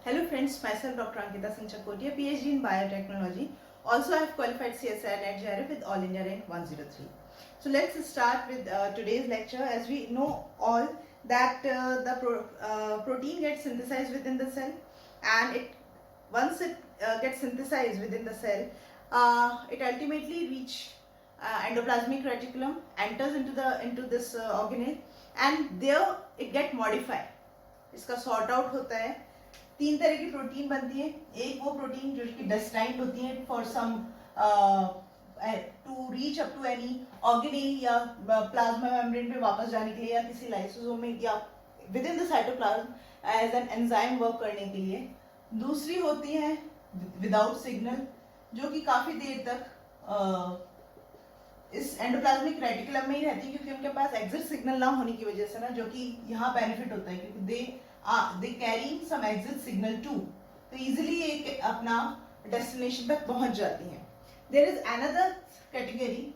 Hello friends, myself Dr. Ankita Singh Chakotia, PhD in Biotechnology. Also I have qualified CSIR NET JRF with All India Rank 103. So let's start with today's lecture. As we know all that the protein gets synthesized within the cell, and once it gets synthesized within the cell, it ultimately reach endoplasmic reticulum, enters into this organelle, and there it get modified. इसका sort out होता है. तीन तरह की protein बनती है. एक वो प्रोटीन जो कि डेस्टाइन्ड होती है for some to reach up to any organelle या प्लाज्मा मेम्ब्रेन पे वापस जाने के लिए या किसी लाइसोसोम में या within the cytoplasm as an enzyme work करने के लिए. दूसरी होती है विदाउट सिग्नल, जो कि काफी देर तक इस एंडोप्लाज्मिक रेटिकुलम में ही रहती है, क्योंकि उनके पास एग्जिट सिग्नल ना होने की वजह से ना, जो कि यहाँ बेनिफिट होता है क्योंकि they carry some exit signal to, तो इजीली एक अपना डेस्टिनेशन तक पहुंच जाती हैं. देयर इज अनदर कैटेगरी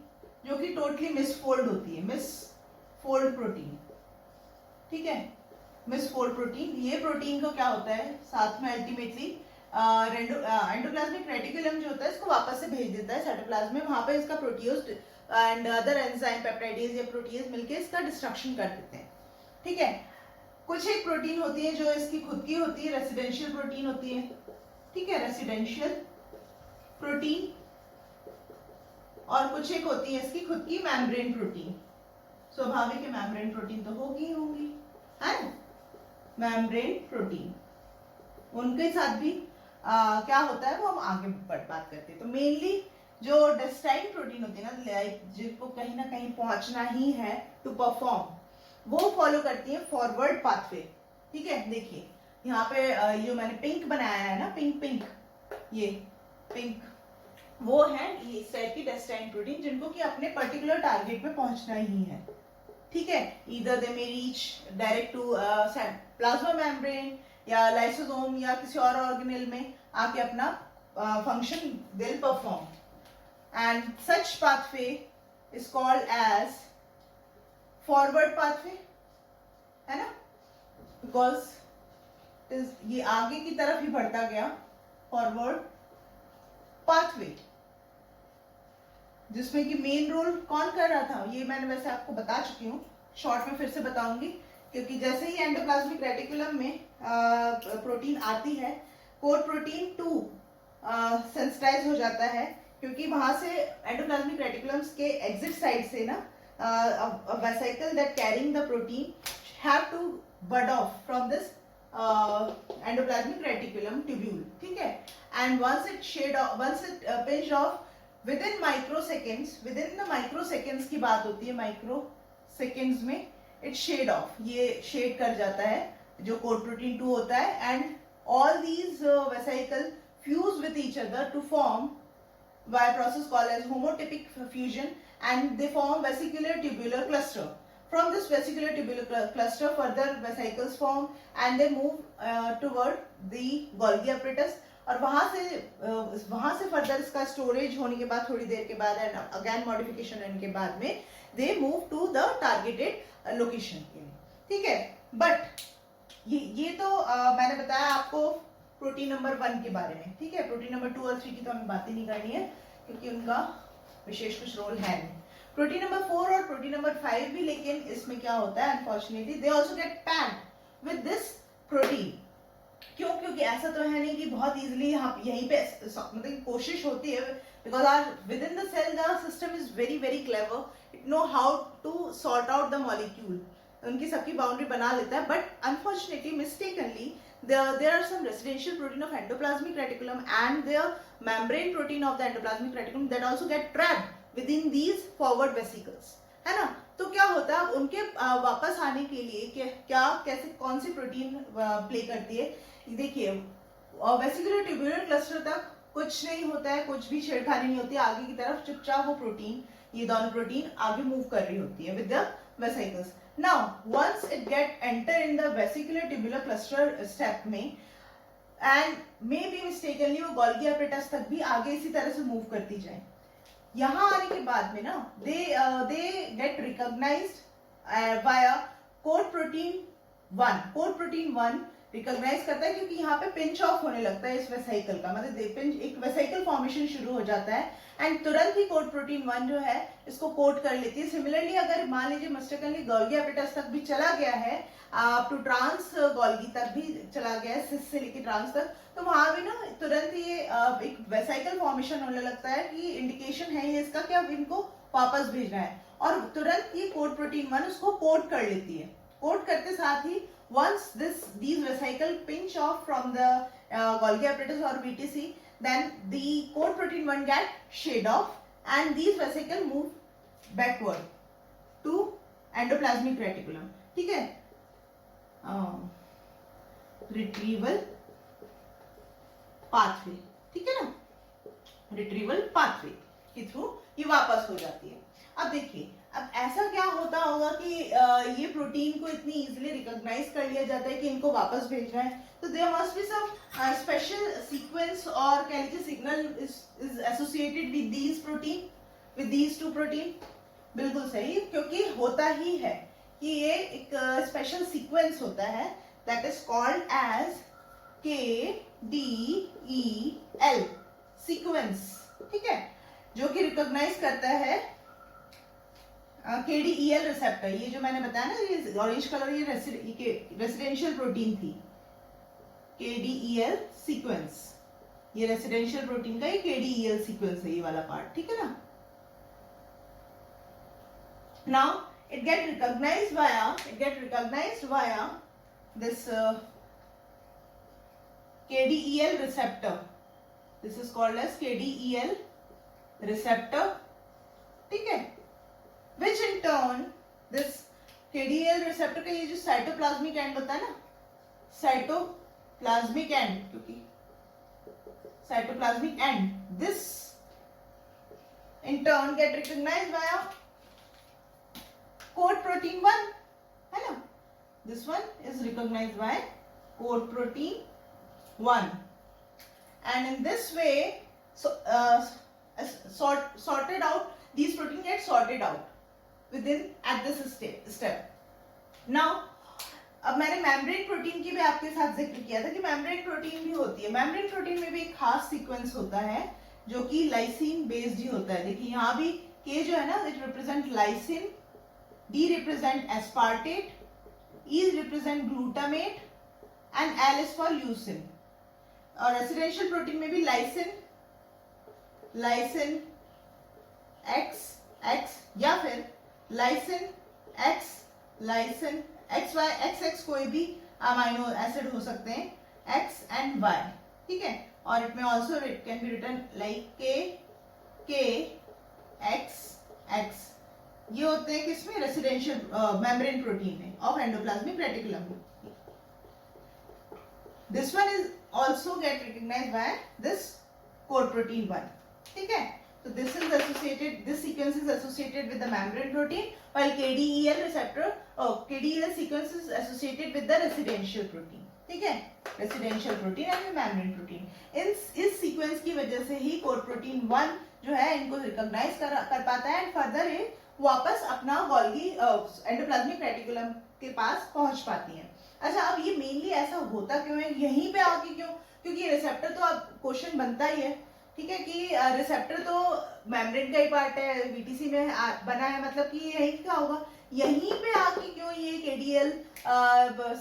जो कि टोटली मिसफोल्ड होती है, मिसफोल्ड प्रोटीन. ठीक है, मिसफोल्ड प्रोटीन. ये प्रोटीन को क्या होता है, साथ में अल्टीमेटली एंडोप्लाज्मिक रेटिकुलम जो होता है इसको वापस से भेज देता है साइटोप्लाज्म में. वहां पे इसका प्रोटियोज एंड अदर एंजाइम पेप्टाइडेज या प्रोटीज मिलके इसका डिस्ट्रक्शन कर देते हैं. ठीक है, कुछ एक प्रोटीन होती है जो इसकी खुद की होती है, रेसिडेंशियल प्रोटीन होती है. ठीक है, रेसिडेंशियल प्रोटीन. और कुछ एक होती है इसकी खुद की मेम्ब्रेन प्रोटीन. स्वाभाविक है मेम्ब्रेन प्रोटीन तो होगी है मेम्ब्रेन प्रोटीन. उनके साथ भी क्या होता है वो हम आगे बात करते हैं. तो मेनली जो डेस्टाइन्ड प्रोटीन होती है ना, जिनको कहीं ना कहीं पहुंचना ही है टू परफॉर्म, वो फॉलो करती है फॉरवर्ड पाथवे. ठीक है, देखिए यहाँ पे ये मैंने पिंक बनाया है ना, पिंक ये पिंक, वो है ये इस टाइप की डेस्टाइन्ड प्रोटीन जिनको कि अपने पर्टिकुलर टारगेट पे पहुंचना ही है. ठीक है, either they may reach direct to plasma membrane या लाइसोसोम या किसी और ऑर्गेनेल में आके अपना function they will perform, and such pathway is called as forward pathway, है ना, because ये आगे की तरफ ही बढ़ता गया फॉरवर्ड पाथवे, जिसमें कि मेन रोल कौन कर रहा था ये मैंने वैसे आपको बता चुकी हूँ, शॉर्ट में फिर से बताऊंगी. क्योंकि जैसे ही एंडोप्लाज्मिक रेटिकुलम में प्रोटीन आती है, कोर प्रोटीन 2 सेंसिटाइज हो जाता है, क्योंकि वहां से एंडोप्लाज्मिक रेटिकुलम्स के एग्जिट साइड से ना vesicle that carrying the protein have to bud off from this endoplasmic reticulum tubule. ठीक है, and once it pinched off within microseconds, within the microseconds की बात होती है, माइक्रोसेकेंड्स में इट शेड ऑफ, ये शेड कर जाता है जो कोर प्रोटीन 2 होता है, and all these vesicle fuse with each other to form by a process called as homotypic fusion, and they form vesicular tubular cluster. From this vesicular tubular cluster further vesicles form and they move toward the Golgi apparatus. और वहां से further इसका storage होने के बाद थोड़ी देर के बाद एंड अगेन मॉडिफिकेशन होने के बाद में they move to the targeted location के लिए. ठीक है, बट ये तो मैंने बताया आपको प्रोटीन नंबर 1 के बारे में. ठीक है, प्रोटीन नंबर 2 और 3 की तो हमें बात ही नहीं करनी है क्योंकि उनका विशेष कुछ रोल है नहीं. प्रोटीन नंबर 4 और प्रोटीन नंबर 5 भी, लेकिन इसमें क्या होता है unfortunately they also get packed with this protein. क्यों? क्योंकि ऐसा तो है नहीं कि बहुत इजीली यहीं पे मतलब कोशिश होती है, because our within the cell the system is very very clever, it know how to sort out the molecule, उनकी सबकी बाउंड्री बना लेता है. But unfortunately mistakenly there are some residential protein of endoplasmic reticulum and the membrane protein of the endoplasmic reticulum that also get trapped within these forward vesicles, है ना. तो क्या होता है उनके वापस आने के लिए क्या कैसे कौन सी प्रोटीन प्ले करती है. देखिए वेसिकुलर ट्यूबुलर क्लस्टर तक कुछ नहीं होता है, कुछ भी छेड़खानी नहीं होती है, आगे की तरफ चुपचाप वो प्रोटीन, ये दोनों प्रोटीन आगे मूव कर रही होती है with the vesicles. Now, once it get enter in the vesicular tubular cluster step में, and maybe mistakenly वो Golgi apparatus तक भी आगे इसी तरह से मूव करती जाए. यहाँ आने के बाद में ना they get recognized via core protein 1. Core protein 1 recognise करता है क्योंकि यहाँ पे पिंच ऑफ होने लगता है इस वेसाइकल का, मतलब पिंच एक वेसाइकल फॉर्मेशन शुरू हो जाता है एंड तुरंत ही कोट प्रोटीन 1 जो है इसको कोट कर लेती है। सिमिलरली अगर मान लीजिए मिस्टेकनली गोल्गी एपेटस तक भी चला गया है, अप टू ट्रांस गोल्गी तक भी चला गया है, सिस से लेकर ट्रांस तक, तो वहां भी ना तुरंत ये एक वेसाइकल फॉर्मेशन होने लगता है कि इंडिकेशन है ये इसका कि अब इनको वापस भेजना है, और तुरंत ये कोट प्रोटीन 1 उसको कोट कर लेती है। कोट करते साथ ही once these vesicle pinch off from the Golgi apparatus or VTC, then the coat protein 1 get shed off and these vesicle move backward to endoplasmic reticulum. ठीक है, retrieval pathway, ठीक है ना, retrieval pathway के through ये वापस हो जाती है। अब देखिए, अब ऐसा क्या होता होगा कि ये प्रोटीन को इतनी इजीली रिकॉग्नाइज कर लिया जाता है कि इनको वापस भेजना है, तो there must be some special sequence और कह लीजिए signal is associated with these protein, with these two protein. बिल्कुल सही, क्योंकि होता ही है कि ये एक स्पेशल सीक्वेंस होता है that is called as KDEL sequence, ठीक है, जो कि रिकॉग्नाइज करता है KDEL रिसेप्टर। ये जो मैंने बताया ना, ये ऑरेंज कलर, ये रेसिडेंशियल प्रोटीन थी, KDEL सीक्वेंस, ये रेसिडेंशियल प्रोटीन का ये KDEL सीक्वेंस है, ये वाला पार्ट, ठीक है ना। Now it get recognized via this KDEL receptor. This is called as KDEL receptor, ठीक है, which in turn this KDEL receptor का ये जो साइटोप्लाज्मिक एंड होता है ना, साइटोप्लाज्मिक एंड, क्योंकि cytoplasmic and, this in turn get recognized via coat protein 1, है ना, this one is recognized by coat protein 1, and in this way sorted out, these protein get sorted out within at this step. Now अब मैंने membrane protein की भी आपके साथ जिक्र किया था कि मेम्ब्रेन प्रोटीन भी होती है। मेम्ब्रेन प्रोटीन में भी एक खास सीक्वेंस होता है जो कि लाइसिन बेस्ड ही होता है। देखिए यहाँ भी K जो है ना, it represent lysine, D represent aspartate, E represent glutamate and L is for leucine। और रेसिडेंशियल प्रोटीन में भी लाइसिन XX या फिर lysine X, lysine XY, XX कोई भी अमाइनो एसिड हो सकते हैं, X and Y, ठीक है। और इट में also it can be written like KX। ये होते हैं किसमें, रेसिडेंशियल मेम्ब्रेन प्रोटीन में of endoplasmic reticulum. This one is also get recognized by this coat protein 1, ठीक है। So this is associated, this sequence is associated with the membrane protein, while KDEL receptor, KDEL sequence is associated with the residential protein, ठीक है, residential protein and membrane protein. इस sequence की वजह से ही coat protein 1 जो है इनको recognise कर पाता है एंड फर्दर ये वापस अपना गोल्गी एंडोप्लाज्मिक रेटिकुलम के पास पहुंच पाती हैं। अच्छा, अब ये मेनली ऐसा होता क्यों है, यहीं पे आके क्यों, क्योंकि रिसेप्टर तो अब क्वेश्चन बनता ही है, ठीक है, कि रिसेप्टर तो मेम्ब्रेन का ही पार्ट है, वीटीसी में बना है, मतलब कि यही क्या होगा, यहीं पे आके क्यों ये KDEL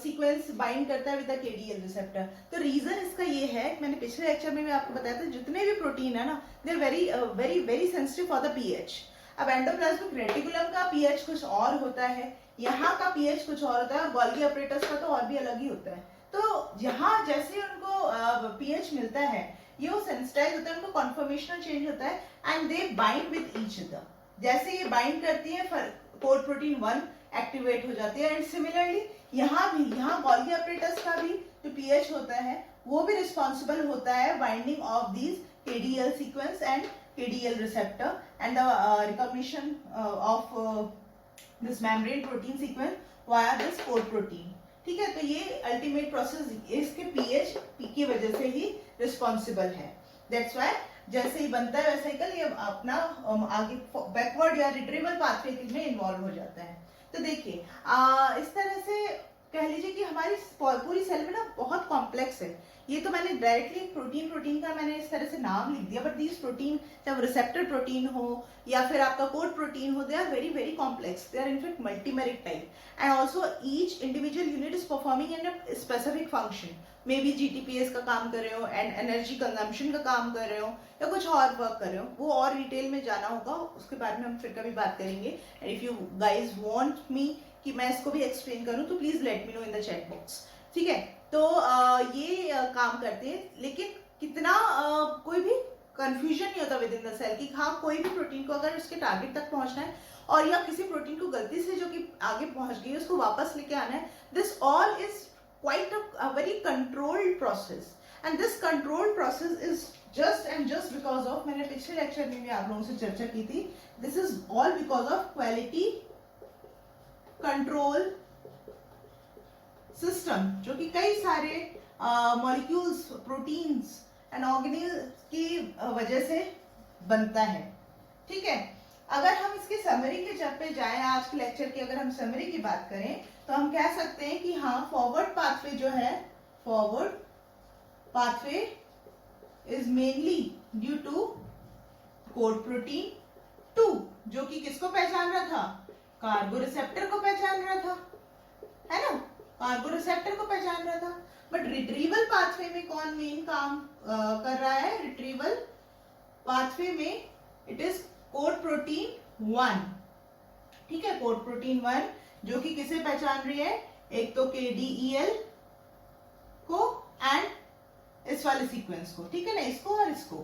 सीक्वेंस बाइंड करता है विद द KDEL रिसेप्टर। तो रीजन इसका ये है, मैंने पिछले लेक्चर में भी आपको बताया था, जितने भी प्रोटीन है ना, they are very very very sensitive for the pH. अब एंडोप्लाज्मिक रेटिकुलम का पीएच कुछ और होता है, यहाँ का पीएच कुछ और होता है, और गोल्गी अपरेटस का तो और भी अलग ही होता है। तो यहाँ जैसे उनको पीएच मिलता है, ये वो सेंसिटाइज होता है, उनको कॉन्फर्मेशनल चेंज होता है and they bind with each other. जैसे ये बाइंड करती है, कोट प्रोटीन 1 एक्टिवेट हो जाती है, एंड सिमिलरली यहाँ भी, यहाँ गोल्गी अपरेटस का भी जो पीएच होता है वो भी रिस्पॉन्सिबल होता है binding of these KDEL sequence and KDEL receptor and the recognition of this membrane protein sequence via this coat protein, ठीक है। तो ये अल्टीमेट प्रोसेस इसके पीएच की वजह से ही रिस्पॉन्सिबल है। दैट्स व्हाई जैसे ही बनता है वेसिकल, ये अपना आगे बैकवर्ड या रिट्रीवल पाथवे में इन्वॉल्व हो जाता है। तो देखिए इस तरह से कह लीजिए कि हमारी पूरी सेल में ना बहुत कॉम्प्लेक्स है। ये तो मैंने डायरेक्टली प्रोटीन का मैंने इस तरह से नाम लिख दिया, बट दीज प्रोटीन, चाहे रिसेप्टर प्रोटीन हो या फिर आपका कोड प्रोटीन हो, they are very very complex, they are in fact multimeric type, and also each individual unit is performing in a specific function. May be GTPase का काम कर रहे हो, एंड एनर्जी कंजम्पशन का काम कर रहे हो, या कुछ और वर्क कर रहे हो, वो और डिटेल में जाना होगा, उसके बारे में हम फिर कभी बात करेंगे। And if you guys want me कि मैं इसको भी एक्सप्लेन करूं तो please let me know in the chat box, ठीक है। तो ये काम करते हैं, लेकिन कितना कोई भी कंफ्यूजन नहीं होता विद इन द सेल कि हाँ कोई भी प्रोटीन को अगर उसके टारगेट तक पहुंचना है, और या किसी प्रोटीन को गलती से जो कि आगे पहुंच गई उसको वापस लेके आना है, this all is quite a very controlled process, and this controlled process is just because of, मैंने पिछले लेक्चर में भी आप लोगों से चर्चा की थी, this is all because of quality control system, जो कि कई सारे मॉलिक्यूल्स, प्रोटीन्स एंड ऑर्गेनेल्स की वजह से बनता है, ठीक है। अगर हम इसके समरी के जब पे जाएं, आज के लेक्चर की अगर हम समरी की बात करें तो हम कह सकते हैं कि हाँ फॉरवर्ड पाथवे जो है, forward pathway is mainly due to coat protein 2, जो कि किसको पहचान रहा था, कार्गो रिसेप्टर को पहचान रहा था, है ना, कार्गो रिसेप्टर को पहचान रहा था। बट रिट्रीवल पाथवे में कौन मेन काम कर रहा है, रिट्रीवल पाथवे में इट इज कोड प्रोटीन 1, ठीक है, कोड प्रोटीन 1 जो कि किसे पहचान रही है, एक तो KDEL को एंड इस वाले सीक्वेंस को, ठीक है ना, इसको और इसको,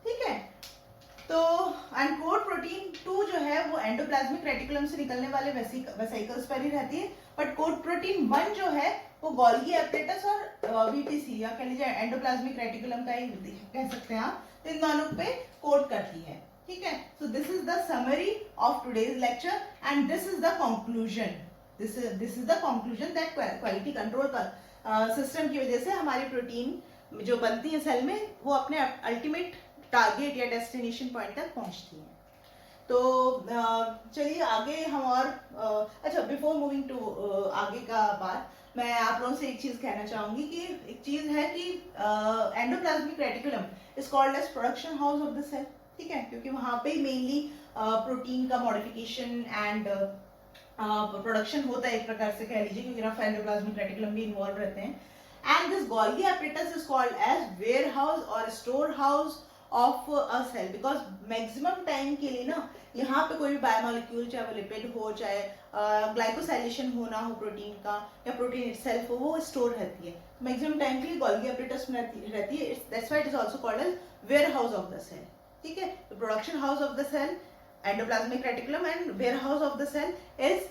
ठीक है। तो एंड कोड प्रोटीन 2 जो है वो एंडोप्लाज्मिक रेटिकुलम से निकलने वाले वेसिकल्स पर ही रहती है, बट कोड प्रोटीन 1 जो है वो गोल्गी एपरेटस और VTC या कह लीजिए एंडोप्लाज्मिक रेटिकुलम का ही कह सकते हैं आप, इन दोनों पे कोड करती है, ठीक है। So this is the summary of today's lecture and this is the conclusion, this is the conclusion that quality control system की वजह से हमारी प्रोटीन जो बनती है सेल में वो अपने अल्टीमेट टारगेट या डेस्टिनेशन पॉइंट तक पहुंचती है। तो चलिए आगे हम और अच्छा, बिफोर मूविंग टू आगे का बात, मैं आप लोगों से एक चीज कहना चाहूंगी कि एक चीज है कि endoplasmic reticulum is called as production house of the cell, ठीक है, क्योंकि वहां पे मेनली प्रोटीन का मॉडिफिकेशन एंड प्रोडक्शन होता है एक प्रकार से कह लीजिए, क्योंकि रफ एंडोप्लाज्मिक रेटिकुलम भी इन्वॉल्व रहते हैं। And this Golgi apparatus is called as warehouse और store house of a cell, because maximum time के लिए ना यहाँ पे कोई भी बायोमोलिक्यूल, चाहे वो लिपिड हो, चाहे ग्लाइकोसाइलेशन होना हो प्रोटीन का, या प्रोटीन इटसेल्फ हो, वो स्टोर रहती है मैक्सिमम टाइम के लिए गोल्गी एपरेटस में रहती है। That's why it is also called as warehouse of the cell, ठीक है। Production house of the cell endoplasmic reticulum and warehouse of the cell is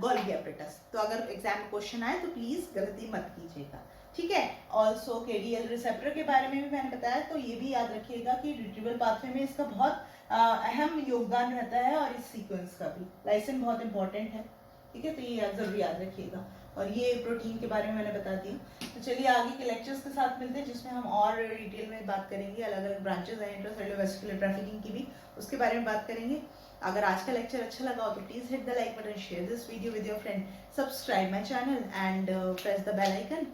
Golgi apparatus. तो अगर exam में question आए तो प्लीज गलती मत कीजिएगा, ठीक है। ऑल्सो KDL रिसेप्टर के बारे में भी मैंने बताया, तो ये भी याद रखिएगा कि रिट्रीवल पाथवे में इसका बहुत अहम योगदान रहता है, और इस सीक्वेंस का भी लाइसिन बहुत इंपॉर्टेंट है, ठीक है। तो ये जरूर याद रखिएगा, और ये प्रोटीन के बारे में मैंने बता दी। तो चलिए आगे के लेक्चर्स के साथ मिलते हैं, जिसमें हम और डिटेल में बात करेंगे, अलग अलग ब्रांचेस हैं इंट्रासेल्युलर वेसिकुलर ट्रैफिकिंग की भी, उसके बारे में बात करेंगे। अगर आज का लेक्चर अच्छा लगा हो तो please hit the like button, share this video with your friend, subscribe my channel and press the bell icon.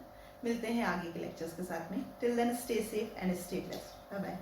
मिलते हैं आगे के लेक्चर्स के साथ में। Till then stay safe and stay blessed, bye bye.